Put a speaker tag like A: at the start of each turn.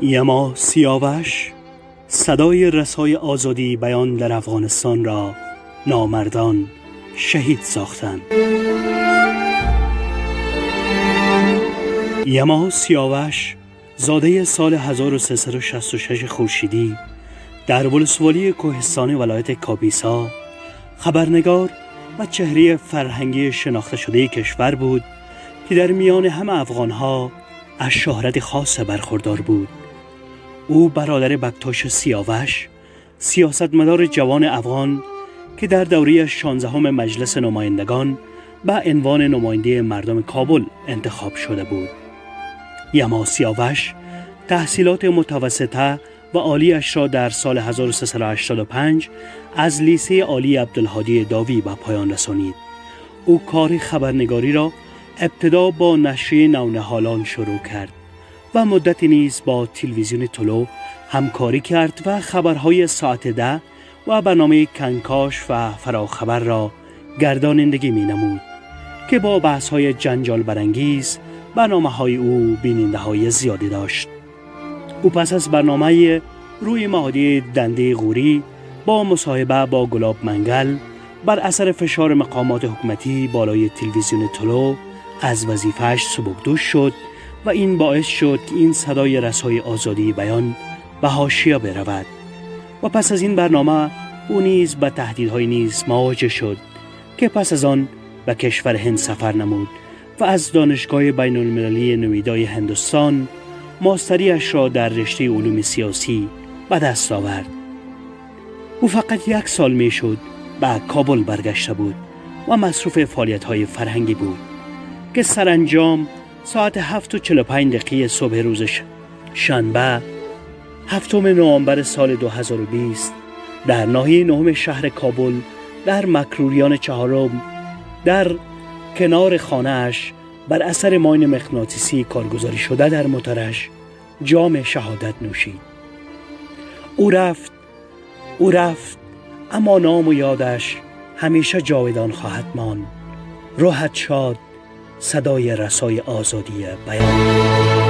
A: یما سیاوش صدای رسای آزادی بیان در افغانستان را نامردان شهید ساختند. یما سیاوش زاده سال 1366 خورشیدی در ولسوالی کوهستان ولایت کاپیسا خبرنگار و چهره فرهنگی شناخته شده کشور بود که در میان همه افغانها از شهرت خاص برخوردار بود. او برادر بکتاش سیاوش، سیاستمدار جوان افغان که در دوره 16 مجلس نمایندگان به عنوان نماینده مردم کابل انتخاب شده بود. یما سیاوش تحصیلات متوسطه و عالیش را در سال 1385 از لیسه عالی عبدالهادی داوی به پایان رسانید. او کار خبرنگاری را ابتدا با نشریه نونهالان شروع کرد و مدتی نیز با تلویزیون طلوع همکاری کرد و خبرهای ساعت 10 و برنامه کنکاش و فراخبر را گردانندگی می نمود که با بحث‌های جنجال برانگیز برنامه‌های او بیننده‌های زیادی داشت. او پس از برنامه روی مهادی دنده غوری با مصاحبه با گلاب منگل بر اثر فشار مقامات حکومتی بالای تلویزیون طلوع از وظیفه‌اش سبکدوش شد و این باعث شد که این صدای رسای آزادی بیان به حاشیه برود و پس از این برنامه او نیز به تهدیدهای نیز مواجه شد که پس از آن به کشور هند سفر نمود و از دانشگاه بین المللی نویدای هندوستان ماستریش را در رشته علوم سیاسی به دست آورد. او فقط 1 سال می شد به کابل برگشته بود و مصروف فعالیت‌های فرهنگی بود که سرانجام ساعت 7:45 صبح روز شنبه 7 نوامبر سال 2020 در ناحیه 9 شهر کابل در مکروریان 4 در کنار خانه‌اش بر اثر ماین مغناطیسی کارگزاری شده در موتورش جام شهادت نوشید. او رفت اما نام و یادش همیشه جاودان خواهد ماند. روحت شاد. صدای رسای آزادی بیان.